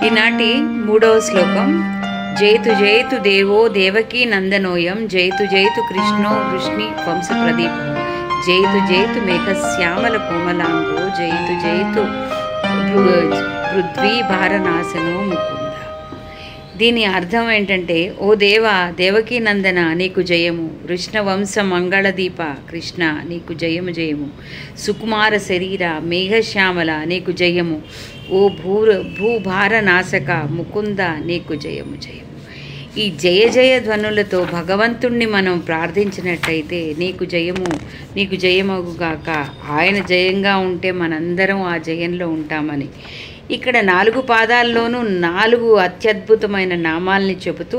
ఈనాటి మూడవ శ్లోకం. జయతు జయతు దేవో దేవకీ నందనోయం, జయతు జయతు కృష్ణో వృష్ణి వంశ ప్రదీప, జయతు జయతు మేఘశ్యామల కోమలాంగో, జయతు జయతు పృథ్వీ భారనాశనో ముకుంద. దీని అర్థం ఏంటంటే, ఓ దేవా దేవకీ నందన నీకు జయము, కృష్ణవంశ మంగళదీప కృష్ణ నీకు జయము జయము, సుకుమార శరీర మేఘశ్యామల నీకు జయము, ఓ భూభారనాశక ముకుంద నీకు జయము జయము. ఈ జయ జయ ధ్వనులతో భగవంతుణ్ణి మనం ప్రార్థించినట్టయితే నీకు జయము నీకు జయమగుగాక, ఆయన జయంగా ఉంటే మనందరం ఆ జయంలో ఉంటామని ఇక్కడ 4 పాదాల్లోనూ 4 అత్యద్భుతమైన నామాల్ని చెబుతూ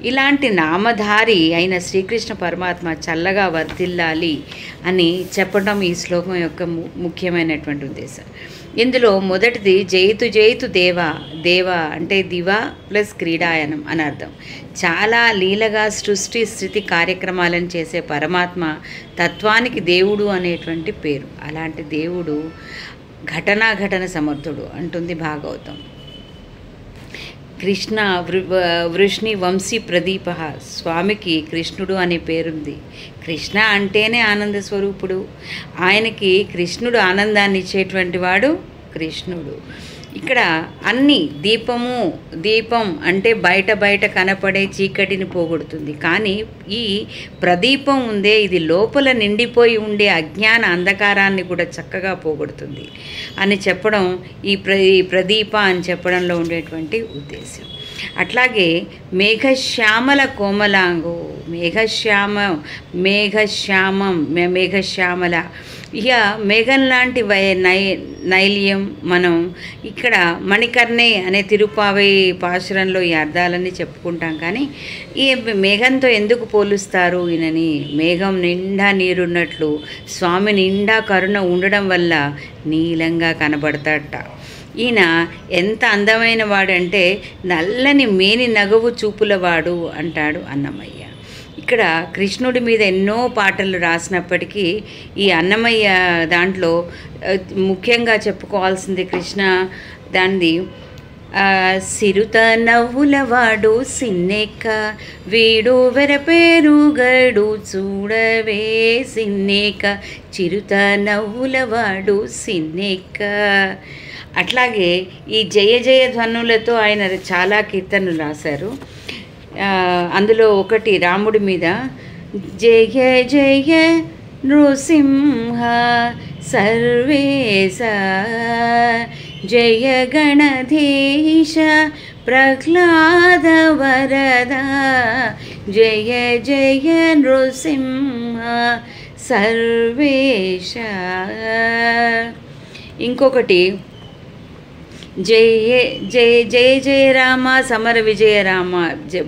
ఇలాంటి నామధారి అయిన శ్రీకృష్ణ పరమాత్మ చల్లగా వర్ధిల్లాలి అని చెప్పడం ఈ శ్లోకం యొక్క ముఖ్యమైనటువంటి ఉద్దేశం. ఇందులో మొదటిది జయతు జయతు దేవ. దేవ అంటే దివ ప్లస్ క్రీడాయనం అని అర్థం. చాలా లీలగా సృష్టి స్థితి కార్యక్రమాలను చేసే పరమాత్మ తత్వానికి దేవుడు అనేటువంటి పేరు. అలాంటి దేవుడు ఘటన సమర్థుడు అంటుంది భాగవతం. కృష్ణ వృష్ణి వంశీ ప్రదీప, స్వామికి కృష్ణుడు అనే పేరుంది. కృష్ణ అంటేనే ఆనంద స్వరూపుడు. ఆయనకి కృష్ణుడు ఆనందాన్ని ఇచ్చేటువంటి వాడు కృష్ణుడు. ఇక్కడ అన్ని దీపం అంటే బయట కనపడే చీకటిని పోగొడుతుంది. కానీ ఈ ప్రదీపం ఉందే, ఇది లోపల నిండిపోయి ఉండే అజ్ఞాన అంధకారాన్ని కూడా చక్కగా పోగొడుతుంది అని చెప్పడం ఈ ప్రదీప అని చెప్పడంలో ఉండేటువంటి ఉద్దేశం. అట్లాగే మేఘశ్యామల కోమలాంగో, మేఘశ్యామల ఇక మేఘం లాంటి నైల్యం. మనం ఇక్కడ మణికర్ణే అనే తిరుపావై పాశురంలో ఈ అర్థాలన్నీ చెప్పుకుంటాం. కానీ ఈ మేఘంతో ఎందుకు పోలుస్తారు ఈయనని? మేఘం నిండా నీరున్నట్లు స్వామి నిండా కరుణ ఉండడం వల్ల నీలంగా కనబడతాడట. ఈయన ఎంత అందమైన వాడంటే నల్లని మేని నగవు చూపులవాడు అంటాడు అన్నమయ్య. ఇక్కడ కృష్ణుడి మీద ఎన్నో పాటలు రాసినప్పటికీ ఈ అన్నమయ్య దాంట్లో ముఖ్యంగా చెప్పుకోవాల్సింది కృష్ణ దానిది. సిరుత నవ్వులవాడు సిన్నెక్క, వీడు వెరపేరుగడు చూడవే సిన్నెక్క, చిరుత నవ్వులవాడు సిన్నెక్క. అట్లాగే ఈ జయ జయ ధ్వనులతో ఆయన చాలా కీర్తనలు రాశారు. అందులో ఒకటి రాముడి మీద, జయ జయ నృసింహ సర్వేశ, జయ గణధీశ ప్రహ్లాద వరద, జయ జయ నృసింహ సర్వేశ. ఇంకొకటి జయ జయ జయ జయ రామ సమర విజయ రామ,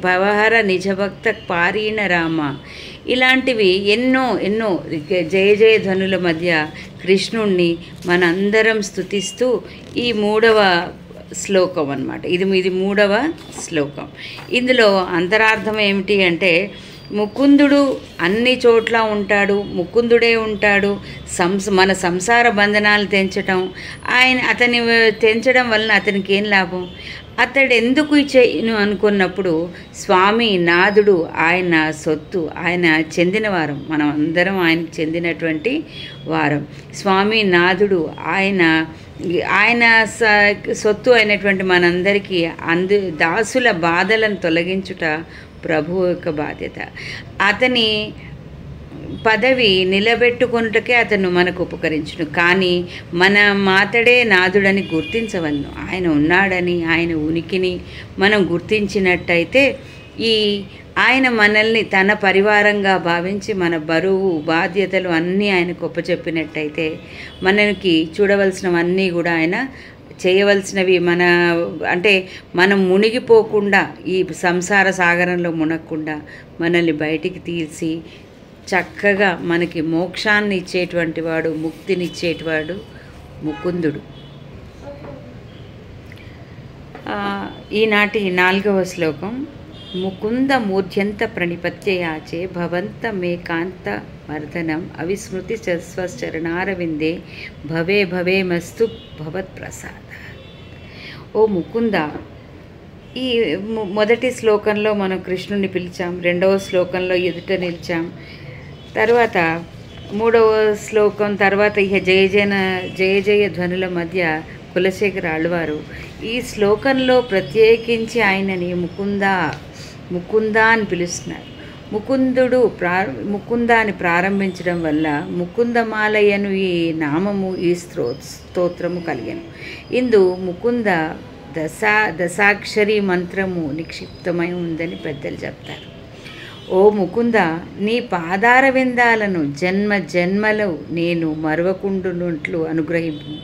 భవహర నిజభక్త పారీణ రామ. ఇలాంటివి ఎన్నో జయ జయ ధ్వనుల మధ్య కృష్ణుణ్ణి మనందరం స్తుతిస్తూ ఈ 3వ శ్లోకం అన్నమాట. ఇది 3వ శ్లోకం. ఇందులో అంతరార్థం ఏమిటి అంటే, ముకుందుడు అన్ని చోట్ల ఉంటాడు, ముకుందుడే ఉంటాడు. మన సంసార బంధనాలు తెంచడం, అతని తెంచడం వలన అతనికి ఏం లాభం? అతడు ఎందుకు చేయను అనుకున్నప్పుడు స్వామి నాథుడు ఆయన సొత్తు, ఆయన చెందిన వారం, మనం అందరం ఆయనకు చెందినటువంటి వారం. స్వామి నాథుడు ఆయన సొత్తు అయినటువంటి మనందరికీ దాసుల బాధలను తొలగించుట ప్రభువు యొక్క బాధ్యత. అతని పదవి నిలబెట్టుకొనుటకే అతను మనకు ఉపకరించును. కానీ మన మాతడే నాథుడని గుర్తించవలను. ఆయన ఉన్నాడని, ఆయన ఉనికిని మనం గుర్తించినట్టయితే ఆయన మనల్ని తన పరివారంగా భావించి మన బరువు బాధ్యతలు అన్నీ ఆయనకు ఒప్పచెప్పినట్టయితే మనకి చూడవలసినవన్నీ కూడా ఆయన చేయవలసినవి అంటే మనం మునిగిపోకుండా, ఈ సంసార సాగరంలో మునగకుండా మనల్ని బయటికి తీసి చక్కగా మనకి మోక్షాన్ని ఇచ్చేటువంటి వాడు, ముక్తినిచ్చేటివాడు ముకుందుడు. ఈనాటి 4వ శ్లోకం. ముకుంద మూర్ధ్యంత ప్రణిపత్యయాచే భవంత మేకాంత మర్దనం అవిస్మృతి స్వశ్చరణారవిందే భవే భవే మస్తు భవత్ ప్రసాద. ఓ ముకుంద, ఈ మొదటి శ్లోకంలో మనం కృష్ణుని పిలిచాం, రెండవ శ్లోకంలో ఎదుట నిలిచాం, తర్వాత మూడవ శ్లోకం తర్వాత ఇక జయ జయ ధ్వనుల మధ్య కులశేఖర ఆళ్వారు ఈ శ్లోకంలో ప్రత్యేకించి ఆయనని ముకుంద అని పిలుస్తున్నారు. ముకుంద అని ప్రారంభించడం వల్ల ముకుందమాలయను ఈ నామము ఈ స్తోత్రము కలిగాను. ఇందు ముకుంద దశాక్షరి మంత్రము నిక్షిప్తమై ఉందని పెద్దలు చెప్తారు. ఓ ముకుంద, నీ పాదార విందాలను జన్మ జన్మలు నేను మరవకుండునట్లు అనుగ్రహింపు.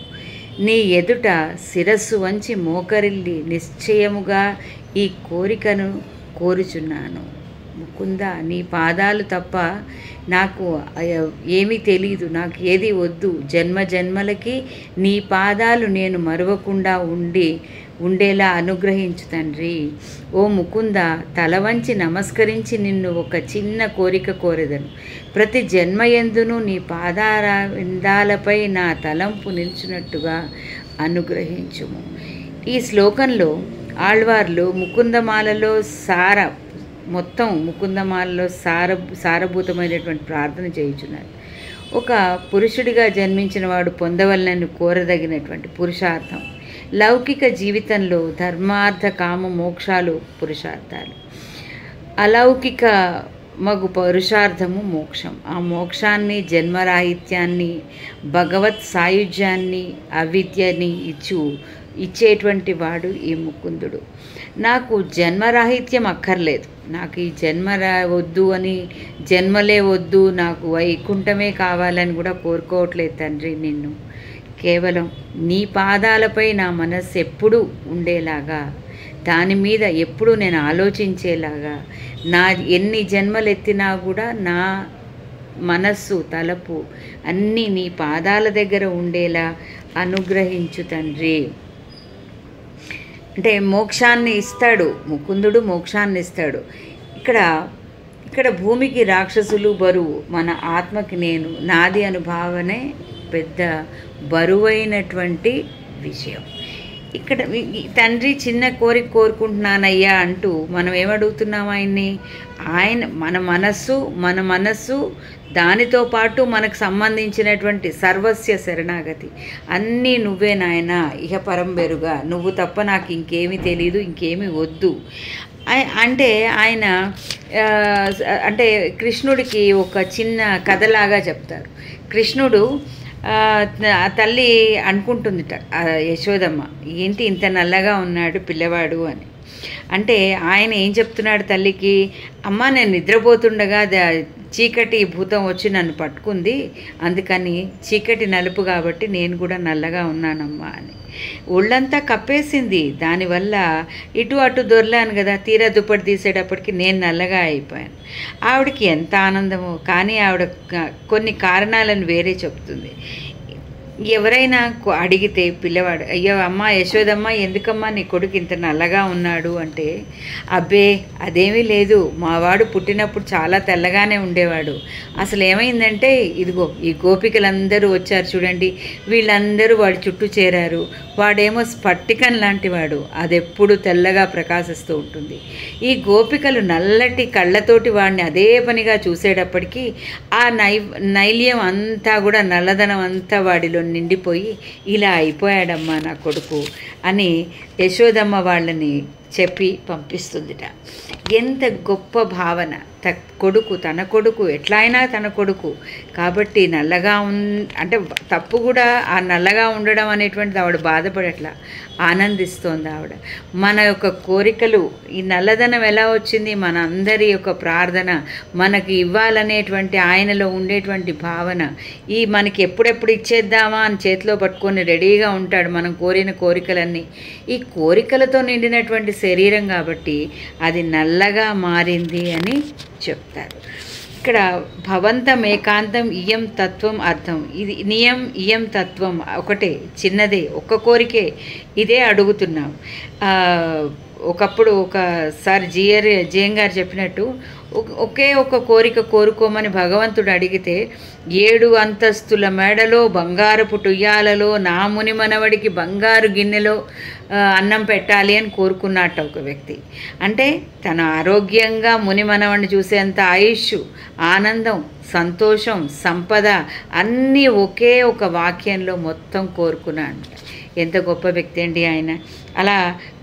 నీ ఎదుట శిరస్సు వంచి మోకరిల్లి నిశ్చయముగా ఈ కోరికను కోరుచున్నాను. ముకుంద, నీ పాదాలు తప్ప నాకు ఏమీ తెలీదు, నాకు ఏది వద్దు. జన్మ జన్మలకి నీ పాదాలు నేను మరవకుండా ఉండేలా అనుగ్రహించు తండ్రి. ఓ ముకుంద, తల వంచి నమస్కరించి నిన్ను ఒక చిన్న కోరిక కోరెదను. ప్రతి జన్మయందును నీ పాదార విందాలపై నా తలంపు నిలిచినట్టుగా అనుగ్రహించుము. ఈ శ్లోకంలో ఆళ్వార్లు ముకుందమాలలో మొత్తం ముకుందమాలలో సారభూతమైనటువంటి ప్రార్థన చేయుచున్నారు. ఒక పురుషుడిగా జన్మించిన వాడు పొందవలనని కోరదగినటువంటి పురుషార్థం. లౌకిక జీవితంలో ధర్మార్థ కామ మోక్షాలు పురుషార్థాలు. అలౌకిక మగు పురుషార్థము మోక్షం. ఆ మోక్షాన్ని, జన్మరాహిత్యాన్ని, భగవత్ సాయుధ్యాన్ని, అవిద్యని ఇచ్చేటువంటి వాడు ఈ ముకుందుడు. నాకు జన్మరాహిత్యం అక్కర్లేదు, నాకు ఈ జన్మ వద్దు అని, జన్మలే వద్దు, నాకు వైకుంఠమే కావాలని కూడా కోరుకోవట్లేదు తండ్రి నిన్ను. కేవలం నీ పాదాలపై నా మనస్సు ఎప్పుడూ ఉండేలాగా, దాని మీద ఎప్పుడూ నేను ఆలోచించేలాగా, నా ఎన్ని జన్మలు ఎత్తినా కూడా నా మనస్సు తలపు అన్నీ నీ పాదాల దగ్గర ఉండేలా అనుగ్రహించు తండ్రి. అంటే మోక్షాన్ని ఇస్తాడు ముకుందుడు, మోక్షాన్ని ఇస్తాడు. ఇక్కడ భూమికి రాక్షసులు బరువు, మన ఆత్మకి నాది అనుభావనే పెద్ద బరువైనటువంటి విషయం. ఇక్కడ తండ్రి చిన్న కోరిక కోరుకుంటున్నానయ్యా అంటూ మనం ఏమడుగుతున్నాం ఆయన్ని? మన మనస్సు దానితో పాటు మనకు సంబంధించినటువంటి సర్వస్య శరణాగతి, అన్నీ నువ్వే నాయన, ఇహ పరంబెరుగా, నువ్వు తప్ప నాకు ఇంకేమీ తెలీదు, ఇంకేమీ వద్దు అంటే ఆయన అంటే కృష్ణుడికి ఒక చిన్న కథలాగా చెప్తారు. కృష్ణుడు తల్లి అనుకుంటుందిట యశోదమ్మ, ఏంటి ఇంత నల్లగా ఉన్నాడు పిల్లవాడు అని. అంటే ఆయన ఏం చెప్తున్నాడు తల్లికి? అమ్మ, నేను నిద్రపోతుండగా చీకటి భూతం వచ్చి నన్ను పట్టుకుంది, అందుకని చీకటి నలుపు కాబట్టి నేను కూడా నల్లగా ఉన్నానమ్మా అని. ఒళ్ళంతా కప్పేసింది, దానివల్ల ఇటు అటు దొర్లాను కదా, తీరా దుప్పటి తీసేటప్పటికి నేను నల్లగా అయిపోయాను. ఆవిడకి ఎంత ఆనందమో, కానీ ఆవిడ కొన్ని కారణాలను వేరే చెప్తుంది. ఎవరైనా అడిగితే పిల్లవాడు, అయ్యో అమ్మ యశోదమ్మ, ఎందుకమ్మా నీ కొడుకు ఇంత నల్లగా ఉన్నాడు అంటే, అబ్బే అదేమీ లేదు, మావాడు పుట్టినప్పుడు చాలా తెల్లగానే ఉండేవాడు. అసలు ఏమైందంటే ఇదిగో ఈ గోపికలందరూ వచ్చారు చూడండి, వీళ్ళందరూ వాడి చుట్టూ చేరారు, వాడేమో స్ఫటికం లాంటి వాడు, అదెప్పుడు తెల్లగా ప్రకాశిస్తూ ఉంటుంది. ఈ గోపికలు నల్లటి కళ్ళతోటి వాడిని అదే పనిగా చూసేటప్పటికీ ఆ నైల్యం అంతా కూడా, నల్లదనం అంతా వాడిలో నిండిపోయి ఇలా అయిపోయాడమ్మా నా కొడుకు అని యశోదమ్మ వాళ్ళని చెప్పి పంపిస్తుందిట. ఎంత గొప్ప భావన! తన కొడుకు ఎట్లా అయినా తన కొడుకు కాబట్టి నల్లగా అంటే తప్పు కూడా ఆ నల్లగా ఉండడం అనేటువంటిది ఆవిడ బాధపడట్లా, ఆనందిస్తోంది ఆవిడ. మన యొక్క కోరికలు, ఈ నల్లదనం ఎలా వచ్చింది? మన అందరి యొక్క ప్రార్థన, మనకి ఇవ్వాలనేటువంటి ఆయనలో ఉండేటువంటి భావన, ఈ మనకి ఎప్పుడెప్పుడు ఇచ్చేద్దామా అని చేతిలో పట్టుకొని రెడీగా ఉంటాడు మనం కోరిన కోరికలన్నీ. ఈ కోరికలతో నిండినటువంటి శరీరం కాబట్టి అది నల్లగా మారింది అని చెప్తారు. ఇక్కడ భవంతం ఏకాంతం ఇయం తత్వం అర్థం. ఇది నియం ఇయం తత్వం ఒకటే, చిన్నదే, ఒక్క కోరికే, ఇదే అడుగుతున్నాం. ఒకప్పుడు ఒకసారి జిఎం గారు చెప్పినట్టు ఒకే ఒక కోరిక కోరుకోమని భగవంతుడు అడిగితే 7 అంతస్తుల మేడలో బంగారపు టుయ్యాలలో నా ముని మనవడికి బంగారు గిన్నెలో అన్నం పెట్టాలి అని కోరుకున్నట్ట ఒక వ్యక్తి. అంటే తన ఆరోగ్యంగా ముని మనవడిని చూసేంత ఆయుష్, ఆనందం, సంతోషం, సంపద అన్నీ ఒకే ఒక వాక్యంలో మొత్తం కోరుకున్నాడు. ఎంత గొప్ప వ్యక్తి అండి ఆయన. అలా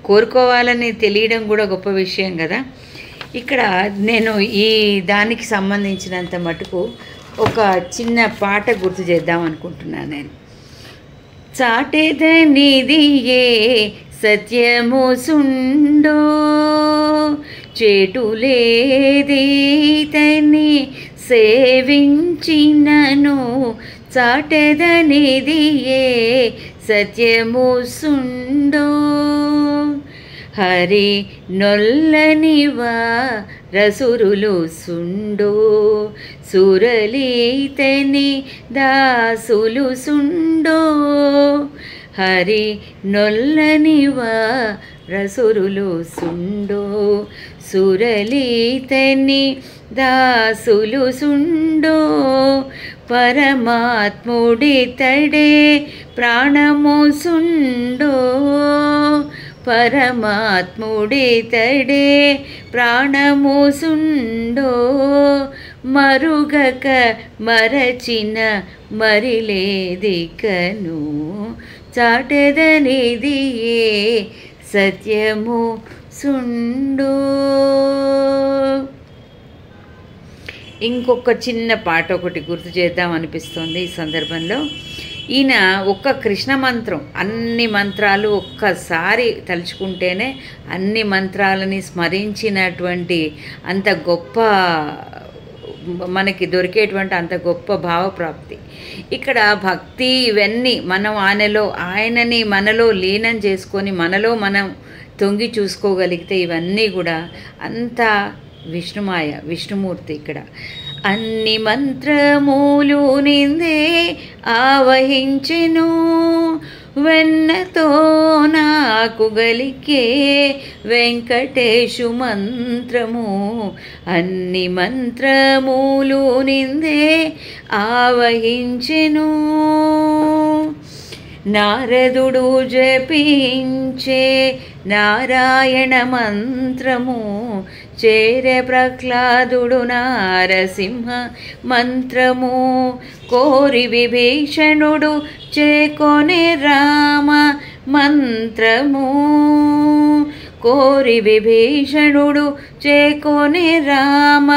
కోరుకోవాలని తెలియడం కూడా గొప్ప విషయం కదా. ఇక్కడ నేను ఈ దానికి సంబంధించినంత మటుకు ఒక చిన్న పాట గుర్తు చేద్దాం అనుకుంటున్నాను నేను. చాటెదనిది ఏ సత్యము సుండో చేటులేదీతని సేవించినను చాటెదనిది ఏ సత్యము సుండో హరి నొల్లనివా రసురులు సుండో సురలీతని దాసులు సుండో హరి నొల్లనివా రసురులు సుండో సురలీతని దాసులు సుండో పరమాత్ముడితడే ప్రాణము సుండో పరమాత్ముడితడే ప్రాణము సుండో మరుగక మరచిన మరిలేదికను చాటెదనిది ఏ సత్యము సుండో. ఇంకొక చిన్న పాట ఒకటి గుర్తు చేద్దాం అనిపిస్తుంది ఈ సందర్భంలో. ఈయన ఒక్క కృష్ణ మంత్రం, అన్ని మంత్రాలు ఒక్కసారి తలుచుకుంటేనే అన్ని మంత్రాలని స్మరించినటువంటి అంత గొప్ప మనకి దొరికేటువంటి అంత గొప్ప భావప్రాప్తి. ఇక్కడ భక్తి ఇవన్నీ మనం ఆయనని మనలో లీనం చేసుకొని మనలో మనం తొంగి చూసుకోగలిగితే ఇవన్నీ కూడా అంతా విష్ణుమాయ, విష్ణుమూర్తి. ఇక్కడ అన్ని మంత్రములు నిందే ఆవహించెను వెన్నతో నాకు గలికే వెంకటేశు మంత్రము అన్ని మంత్రములు నిందే ఆవహించెను నారదుడు జపించే నారాయణ మంత్రము చేరే ప్రహ్లాదుడు నారసింహ మంత్రము కోరి విభీషణుడు చేకొనే రామ మంత్రము కోరి విభీషణుడు చేకొనే రామ